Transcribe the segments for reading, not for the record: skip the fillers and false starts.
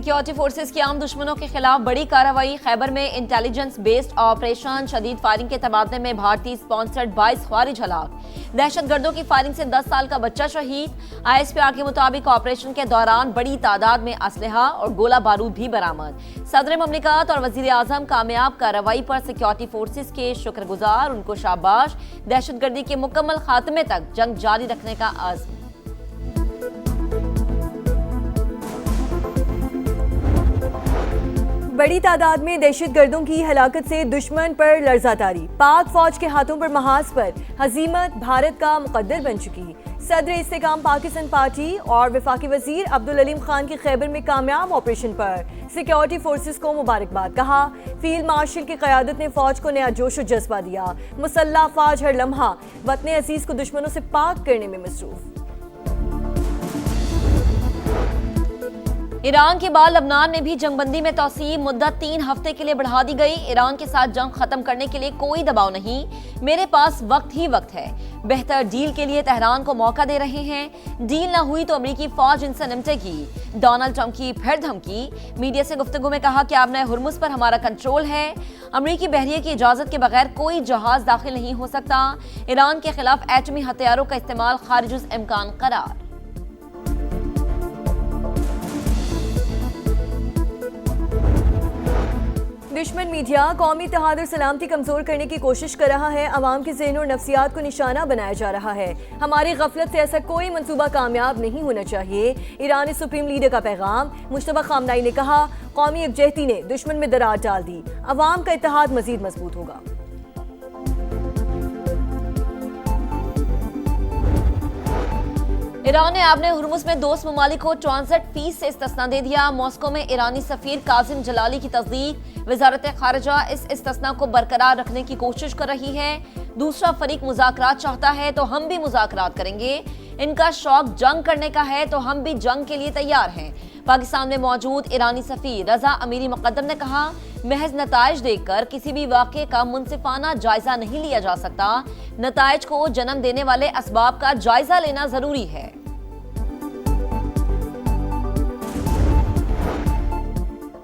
Security forces की आम दुश्मनों के खिलाफ बड़ी कार्रवाई। खैबर में इंटेलिजेंस बेस्ड ऑपरेशन, शदीद फायरिंग के तबादले में भारतीय स्पॉन्सर्ड 22 ख्वारिज हलाक। दहशतगर्दों की फायरिंग से 10 साल का बच्चा शहीद। ISPR के मुताबिक ऑपरेशन के दौरान बड़ी तादाद में असलहा और गोला बारूद भी बरामद। सदर ममलिकत और वजीर आजम कामयाब कार्रवाई पर सिक्योरिटी फोर्सेस के शुक्रगुजार, उनको शाबाश। दहशतगर्दी के मुकम्मल खात्मे तक जंग जारी रखने का आज़म। बड़ी तादाद में दहशतगर्दों की हलाकत से दुश्मन पर लर्जा तारी। पाक फौज के हाथों पर महाज पर हजीमत भारत का मुकद्दर बन चुकी। सदर इस्तेकाम पाकिस्तान पार्टी और वफाकी वजीर अब्दुल अलीम खान की खैबर में कामयाब ऑपरेशन पर सिक्योरिटी फोर्सेस को मुबारकबाद। कहा, फील्ड मार्शल की क़यादत ने फौज को नया जोश और जज्बा दिया। मुसल्लह फौज हर लम्हा वतन अजीज को दुश्मनों से पाक करने में मसरूफ। ईरान के बाद लबनान में भी जंगबंदी में तौसीब, मुद्दत 3 हफ्ते के लिए बढ़ा दी गई। ईरान के साथ जंग खत्म करने के लिए कोई दबाव नहीं, मेरे पास वक्त ही वक्त है। बेहतर डील के लिए तेहरान को मौका दे रहे हैं। डील ना हुई तो अमेरिकी फौज इनसे निपटेगी। डोनाल्ड ट्रंप की फिर धमकी। मीडिया से गुफ्तगू में कहा कि आबना हुर्मुज़ पर हमारा कंट्रोल है। अमेरिकी बहरिये की इजाजत के बगैर कोई जहाज दाखिल नहीं हो सकता। ईरान के खिलाफ एटमी हथियारों का इस्तेमाल खारिजुल इम्कान करार। दुश्मन मीडिया कौमी इत्तेहाद और सलामती कमजोर करने की कोशिश कर रहा है। अवाम के ज़हन और नफ्सियात को निशाना बनाया जा रहा है। हमारी गफलत से ऐसा कोई मंसूबा कामयाब नहीं होना चाहिए। ईरानी सुप्रीम लीडर का पैगाम। मुश्तबा खामनाई ने कहा, कौमी यकजहती ने दुश्मन में दरार डाल दी। अवाम का इत्तेहाद मजीद मजबूत होगा। ईरान ने आबने हुर्मुज़ में दोस्त ममालिक को 64% से इस्तिस्ना दे दिया। मॉस्को में ईरानी सफीर काजिम जलाली की तस्दीक। वजारत खारजा इस इस्तिस्ना को बरकरार रखने की कोशिश कर रही है। दूसरा फरीक मुज़ाकरात चाहता है तो हम भी मुज़ाकरात करेंगे। इनका शौक जंग करने का है तो हम भी जंग के लिए तैयार हैं। पाकिस्तान में मौजूद ईरानी सफीर रजा अमीरी मुक़द्दम ने कहा, महज नताइज देखकर किसी भी वाक़े का मुनसिफाना जायजा नहीं लिया जा सकता। नताइज को जन्म देने वाले असबाब का जायजा लेना जरूरी है।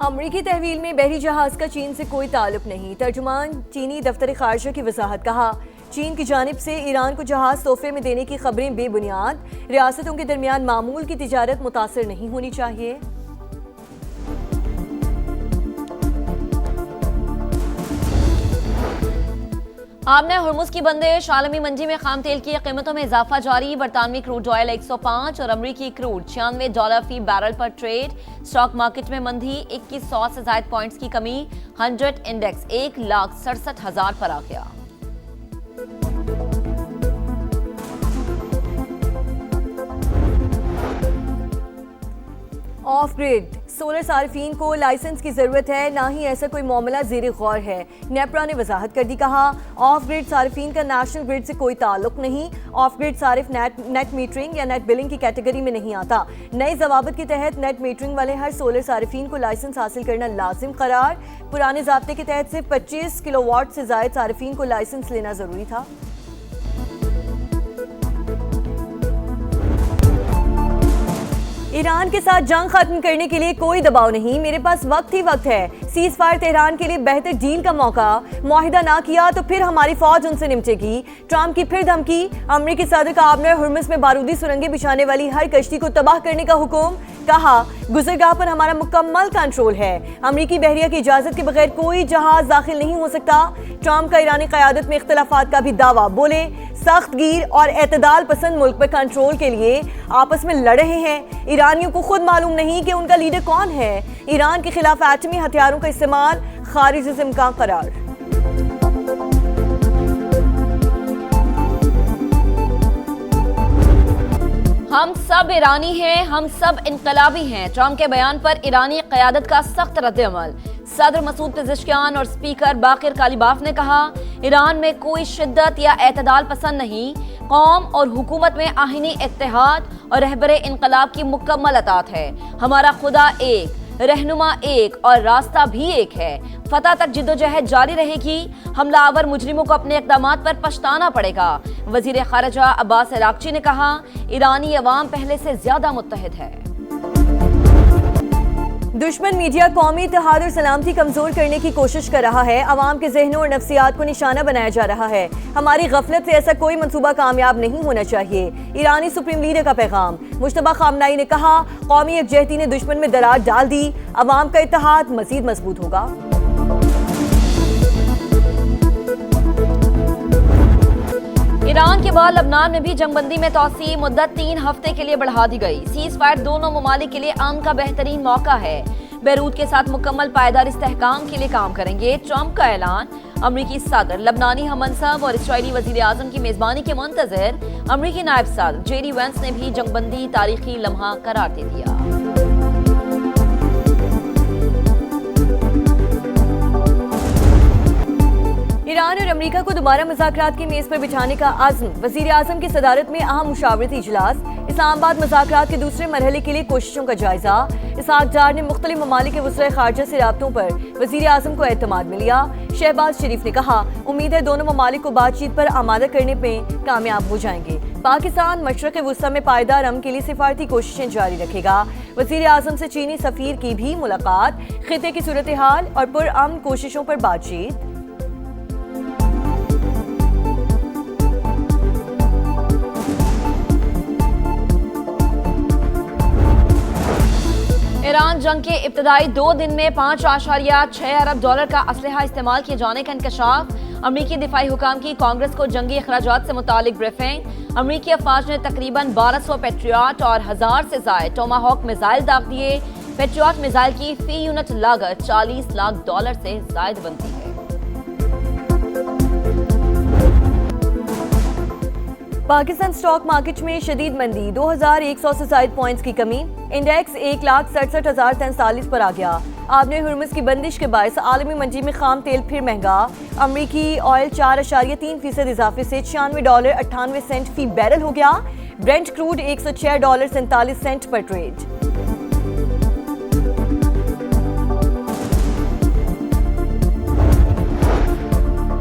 अमरीकी तहवील में बहरी जहाज का चीन से कोई ताल्लुक नहीं। तर्जुमान चीनी दफ्तर खारजा की वजाहत। कहा, चीन की जानिब से ईरान को जहाज तोहफे में देने की खबरें बेबुनियाद। रियासतों के दरमियान मामूल की तिजारत मुतासर नहीं होनी चाहिए। आबना हुर्मुज़ की बंदिश। आलमी मंडी में खाम तेल की कीमतों में इजाफा जारी। बरतानवी क्रूड ऑयल 105 और अमरीकी क्रूड $96 फी बैरल पर ट्रेड। स्टॉक मार्केट में मंदी। 2100 से ज़ायद पॉइंट्स की कमी। 100 इंडेक्स 1,67,000 पर आ गया। ऑफ ग्रिड सोलर सार्फिन को लाइसेंस की जरूरत है, ना ही ऐसा कोई मामला ज़ेरे गौर है। नेपरा ने वजाहत कर दी। कहा, ऑफ ग्रिड सार्फिन का नेशनल ग्रिड से कोई ताल्लुक नहीं। ऑफ ग्रिड सारिफ नेट मीटरिंग या नेट बिलिंग की कैटेगरी में नहीं आता। नए जवाबत के तहत नेट मीटरिंग वाले हर सोलर सार्फिन को लाइसेंस हासिल करना लाजिम करार। पुराने ज़ाब्ते के तहत सिर्फ 25 किलोवाट से ज़ायद सार्फिन को लाइसेंस लेना जरूरी था। ईरान के साथ जंग खत्म करने के लिए कोई दबाव नहीं, मेरे पास वक्त ही वक्त है। सीज फायर तेहरान के लिए बेहतर डील का मौका। मुआहिदा ना किया तो फिर हमारी फौज उनसे निपटेगी। ट्रंप की फिर धमकी। अमरीकी सदर का आबना हुर्मुज़ में बारूदी सुरंगें बिछाने वाली हर कश्ती को तबाह करने का हुक्म। कहा, गुजरगाह पर हमारा मुकम्मल कंट्रोल है। अमरीकी बहरिया की इजाजत के बगैर कोई जहाज दाखिल नहीं हो सकता। ट्रंप का ईरानी क़यादत में इख्तिलाफात का भी दावा। बोले, सख्त गिर और एतदाल पसंद मुल्क पर कंट्रोल के लिए आपस में लड़ रहे हैं। ईरानियों को खुद मालूम नहीं कि उनका लीडर कौन है। ईरान के खिलाफ एटमी हथियारों का इस्तेमाल खारिजुल इम्कान करार। हम सब ईरानी हैं, हम सब इनकलाबी हैं। ट्रंप के बयान पर ईरानी क़यादत का सख्त रद्द-ए-अमल। सदर मसूद पेज़ेश्कियान और स्पीकर बाकिर कालिबाफ ने कहा, ईरान में कोई शिद्दत या एतदाल पसंद नहीं। कौम और हुकूमत में आहीनी इत्तेहाद और रहबरे इनकलाब की मुकम्मल अतात है। हमारा खुदा एक, रहनुमा एक और रास्ता भी एक है। फतह तक जिद्दोजहद जारी रहेगी। हमलावर मुजरिमों को अपने इक़दामात पर पछताना पड़ेगा। वज़ीर ख़ारिजा अब्बास अराग़ची ने कहा, ईरानी अवाम पहले से ज़्यादा मुत्तहिद है। दुश्मन मीडिया कौमी इत्तेहाद और सलामती कमजोर करने की कोशिश कर रहा है। अवाम के जहनों और नफ्सियात को निशाना बनाया जा रहा है। हमारी गफलत से ऐसा कोई मंसूबा कामयाब नहीं होना चाहिए। ईरानी सुप्रीम लीडर का पैगाम। मुश्तबा खामनाई ने कहा, कौमी यकजहती ने दुश्मन में दरार डाल दी, अवाम का इत्तेहाद मजीद मजबूत होगा। ईरान के बाद लबनान में भी जंगबंदी में तौसी मुद्दत 3 हफ्ते के लिए बढ़ा दी गई। सीज फायर दोनों ममालिक के लिए अमन का बेहतरीन मौका है। बैरूत के साथ मुकम्मल पायदार इस्तेहकाम के लिए काम करेंगे, ट्रंप का ऐलान। अमरीकी सदर, लबनानी हममनसब और इसराइली वजीर आजम की मेजबानी के मुंतजर अमरीकी नायब सदर जेडी वेंस ने भी जंगबंदी तारीखी लम्हा करार दे दिया। ईरान और अमेरिका को दोबारा मुज़ाकरात की मेज पर बिठाने का आज़म। वज़ीर आज़म की सदारत में अहम मुशावरती इजलास। इस्लामाबाद मुज़ाकरात के दूसरे मरहले के लिए कोशिशों का जायजा। इसहाक डार ने मुख्तलिफ ममालिक के वज़ीर ख़ारजा से राब्तों पर वज़ीर आज़म को एतमाद में लिया। शहबाज शरीफ ने कहा, उम्मीद है दोनों ममालिक को बातचीत पर आमादा करने में कामयाब हो जाएंगे। पाकिस्तान मशरक़ वुस्ता में पायदार अमन के लिए सिफारती कोशिशें जारी रखेगा। वज़ीर आज़म से चीनी सफ़ीर की भी मुलाकात। खित्ते की सूरत हाल और पुरअमन कोशिशों पर बातचीत। ईरान जंग के इब्तदाई 2 दिन में $5.6 अरब का असलहा इस्तेमाल किए जाने का इंकशाफ। अमरीकी दिफाई हुकाम की कांग्रेस को जंगी अखराजात से मुतालिक ब्रीफिंग। अमरीकी अफवाज ने तकरीबन 1200 पेट्रियट और 1000 से ज़ायद टोमाहॉक मिसाइल दाग दिए। पेट्रियट मिसाइल की फी यूनिट लागत $40 लाख से ज़ायद बनती है। पाकिस्तान स्टॉक मार्केट में शदीद मंदी, 2100 से ज़ायद पॉइंट्स की कमी। इंडेक्स 1,67,043 पर आ गया। आबने हुर्मुज़ की बंदिश के बायस आलमी मंडी में खाम तेल फिर महंगा। अमरीकी ऑयल 4.3% इजाफे से $96.98 फी बैरल हो गया। ब्रेंट क्रूड $106.47 पर ट्रेड।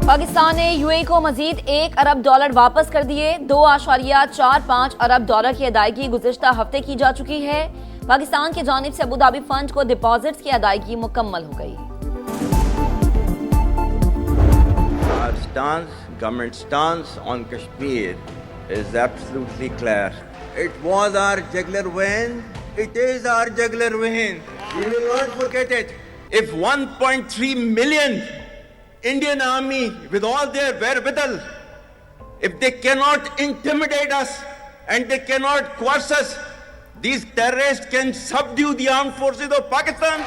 पाकिस्तान ने यूएई को मजीद $1 अरब वापस कर दिए। $2.45 अरब की अदायगी गुज़िश्ता हफ्ते की जा चुकी है। पाकिस्तान की जानिब से अबूधाबी फंड को डिपॉजिट्स की अदायगी मुकम्मल हो गई। Our stance, government stance on Kashmir is absolutely clear. It was our jugular vein. It is our jugular vein. We will not forget it. If 1.3 million Indian army with all their wherewithal, if they cannot intimidate us and they cannot coerce us, these terrorists can subdue the armed forces of Pakistan.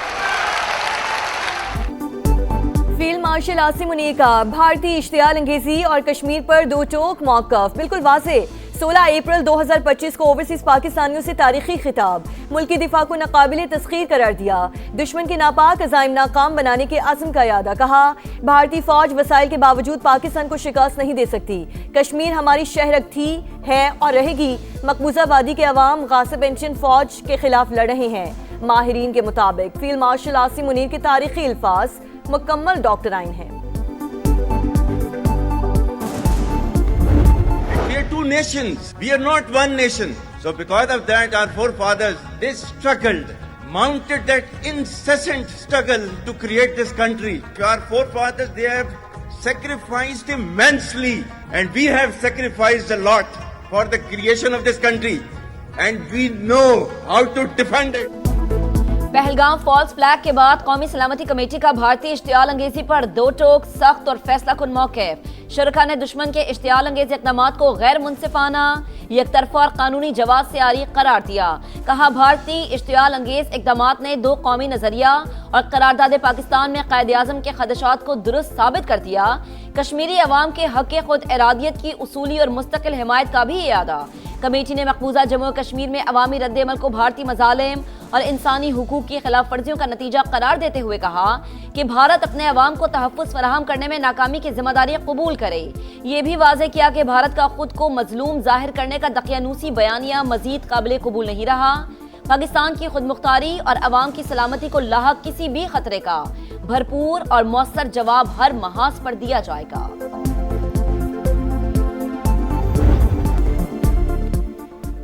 Field marshal Asim Munir का भारतीय इश्तियाल अंगेजी और कश्मीर पर दो टोक मौक़िफ़। बिल्कुल वाज़ेह। 16 अप्रैल 2025 को overseas पाकिस्तानियों से तारीखी खिताब। मुल्क की दिफा को नाकाबिले तस्खीर करार दिया। दुश्मन के नापाक अज़ाइम नाकाम बनाने के अज़्म का यादा। कहा, भारतीय फौज वसाइल के बावजूद पाकिस्तान को शिकस्त नहीं दे सकती। कश्मीर हमारी शहरक थी, है और रहेगी। मकबूजा वादी के अवाम गासिब एंशियन फौज के खिलाफ लड़ रहे हैं। माहिरीन के मुताबिक फील्ड मार्शल आसिम मुनीर के तारीखी अल्फाज मुकम्मल डॉक्टराइन हैं। We are two nations. We are not one nation. So because of that, our forefathers, they struggled, mounted that incessant struggle to create this country. Our forefathers, they have sacrificed immensely, and we have sacrificed a lot for the creation of this country. And we know how to defend it. Pahalgam false flag के बाद कौमी सलामती committee का भारतीय इश्तियाल अंगेजी पर दो टोक सख्त और फैसला कुन मौक़िफ़। शुरका ने दुश्मन के इश्तियाल अंगेज इक़दामात को गैर मुनसिफाना, यकतरफा और कानूनी जवाब से आरी करार दिया। कहा, भारतीय इश्तियाल अंगेज इक़दामात ने दो कौमी नज़रिया और करारदाद पाकिस्तान में क़ायद आज़म के ख़दशात को दुरुस्त साबित कर दिया। कश्मीरी अवाम के हक़ खुद इरादियत की उसूली और मुस्तकिल हिमायत का भी इरादा। कमेटी ने मकबूजा जम्मू कश्मीर में अवामी रद्द-ए-अमल को भारतीय मज़ालिम और इंसानी हुकूक की खिलाफ वर्जियों का नतीजा करार देते हुए कहा कि भारत अपने अवाम को तहफ़्फ़ुज़ फराहम करने में नाकामी की जिम्मेदारी कबूल करे। ये भी वाज़ेह किया कि भारत का खुद को मजलूम जाहिर करने का दकियानूसी बयानिया मज़ीद काबिल कबूल नहीं रहा। पाकिस्तान की खुद मुख्तारी और अवाम की सलामती को लाहक किसी भी खतरे का भरपूर और मौसर जवाब हर महाज पर दिया जाएगा।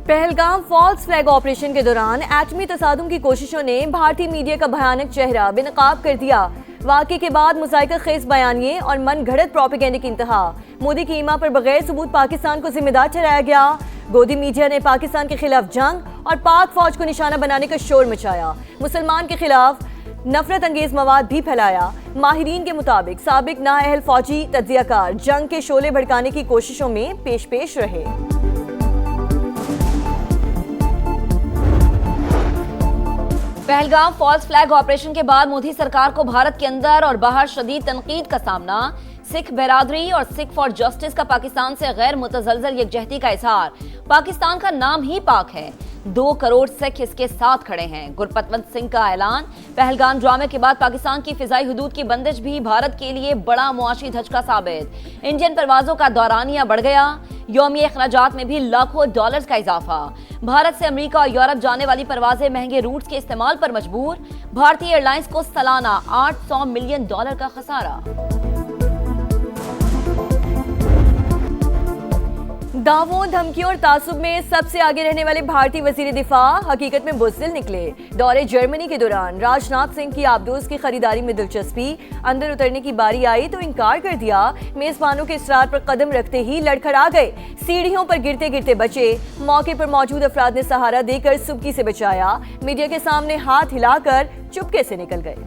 पहलगाम फॉल्स फ्लैग ऑपरेशन के दौरान एटमी तसादुम की कोशिशों ने भारतीय मीडिया का भयानक चेहरा बेनकाब कर दिया। वाक़े के बाद मुज़ाहिका खेज बयानिए और मन घड़त प्रोपेगेंडे की इंतहा। मोदी की ईमा पर बगैर सबूत पाकिस्तान को जिम्मेदार ठहराया गया। गोदी मीडिया ने पाकिस्तान के खिलाफ जंग और पाक फौज को निशाना बनाने का शोर मचाया। मुसलमान के खिलाफ नफरत अंगेज मवाद भी फैलाया। माहिरीन के मुताबिक साबिक नाअहल फौजी तज्जियाकार जंग के शोले भड़काने की कोशिशों में पेश रहे। पहलगाम फॉल्स फ्लैग ऑपरेशन के बाद मोदी सरकार को भारत के अंदर और बाहर शदीद तनकीद का सामना। सिख बिरादरी और सिख फॉर जस्टिस का पाकिस्तान से गैर मुतज़लज़ल यकजहती का इजहार। पाकिस्तान का नाम ही पाक है, 2 करोड़ सिख इसके साथ खड़े हैं। गुरपतवंत सिंह का ऐलान। पहलगाम ड्रामे के बाद पाकिस्तान की फिजाई हुदूद की बंदिश भी भारत के लिए बड़ा मुआशी धचका साबित। इंडियन परवाजों का दौरानिया बढ़ गया। यौमी अखराजात में भी लाखों डॉलर्स का इजाफा। भारत से अमेरिका और यूरोप जाने वाली परवाजें महंगे रूट्स के इस्तेमाल पर मजबूर। भारतीय एयरलाइंस को सालाना $800 मिलियन का खसारा। दावों, धमकियों और तासुब में सबसे आगे रहने वाले भारतीय वजीर दिफा हकीकत में बुज़दिल निकले। दौरे जर्मनी के दौरान राजनाथ सिंह की आबदोज की खरीदारी में दिलचस्पी। अंदर उतरने की बारी आई तो इनकार कर दिया। मेजबानों के इसरार पर कदम रखते ही लड़खड़ा गए। सीढ़ियों पर गिरते गिरते बचे। मौके पर मौजूद अफराद ने सहारा देकर सुबकी से बचाया। मीडिया के सामने हाथ हिलाकर चुपके से निकल गए।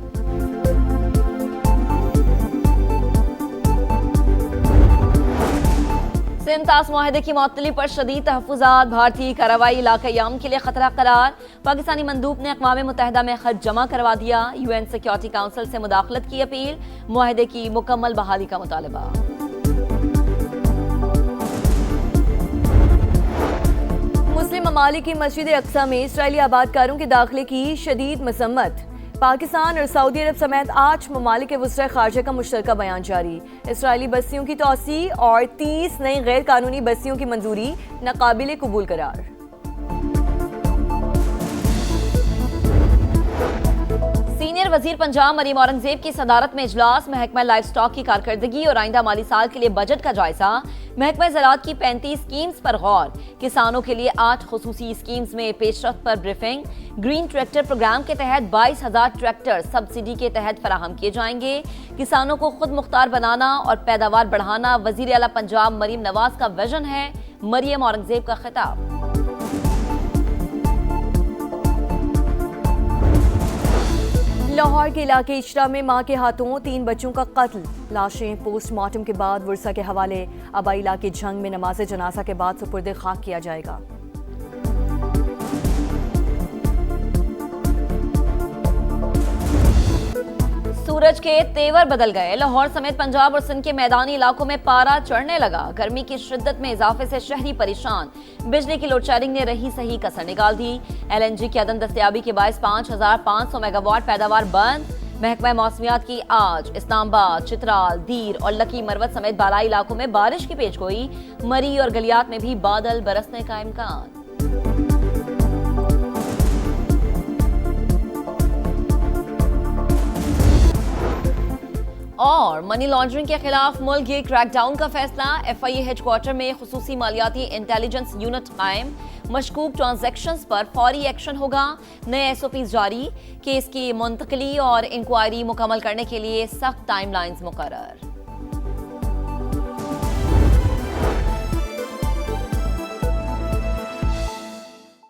सिंध-तास मुआहदे की मअतली पर शदीद तहफ़्फ़ुज़ात। भारतीय कार्रवाई इलाक़ाई अमन के लिए खतरा करार। पाकिस्तानी मंदूब ने अक़वाम मुत्तहिदा में खत जमा करवा दिया। UN सिक्योरिटी काउंसिल से मुदाखलत की अपील। मुआहदे की मुकम्मल बहाली का मुतालबा। मुस्लिम ममालिक की मस्जिद अक्सा में इस्राएली आबादकारों के दाखिले की शदीद मसम्मत। पाकिस्तान और सऊदी अरब समेत 8 ममालिक के वज़ीर ख़ारजा का मुश्तरका बयान जारी। इसराइली बस्तियों की तोसी और 30 नई गैर कानूनी बस्तियों की मंजूरी नाकाबिले कबूल करार। सीनियर वजीर पंजाब मरीम औरंगजेब की सदारत में इजलास। महकमा लाइफ स्टॉक की कारकर्दगी और आइंदा माली साल के लिए बजट का जायजा। महकमा ज़राअत की 35 स्कीम्स पर गौर। किसानों के लिए 8 खुसूसी स्कीम्स में पेशरफ्त पर ब्रीफिंग। ग्रीन ट्रैक्टर प्रोग्राम के तहत 22,000 ट्रैक्टर सब्सिडी के तहत फराहम किए जाएंगे। किसानों को खुद मुख्तार बनाना और पैदावार बढ़ाना वजीर आला पंजाब मरीम नवाज का विजन है। मरीम औरंगजेब का खिताब। लाहौर के इलाके इशरा में मां के हाथों 3 बच्चों का कत्ल। लाशें पोस्टमार्टम के बाद वर्सा के हवाले। आबाई इलाके जंग में नमाज जनाजा के बाद सुपुर्द खाक किया जाएगा। सूरज के तेवर बदल गए। लाहौर समेत पंजाब और सिंध के मैदानी इलाकों में पारा चढ़ने लगा। गर्मी की शिद्दत में इजाफे से शहरी परेशान। बिजली की लोड शेडिंग ने रही सही कसर निकाल दी। LNG की अदम दस्तयाबी के बायस 5,500 मेगावाट पैदावार बंद। महकमा मौसमियात की आज इस्लामाबाद, चित्राल, दीर और लकी मरवत समेत बालाई इलाकों में बारिश की पेशगोई। मरी और गलियात में भी बादल बरसने का इम्कान। और मनी लॉन्ड्रिंग के खिलाफ मुल्क गिर क्रैकडाउन का फैसला। FIA हेडक्वार्टर में खुसूसी मालियाती इंटेलिजेंस यूनिट कायम। मशकूक ट्रांजैक्शंस पर फौरी एक्शन होगा। नए SOPs जारी। केस की मुंतकली और इंक्वायरी मुकम्मल करने के लिए सख्त टाइमलाइंस मुकर्रर।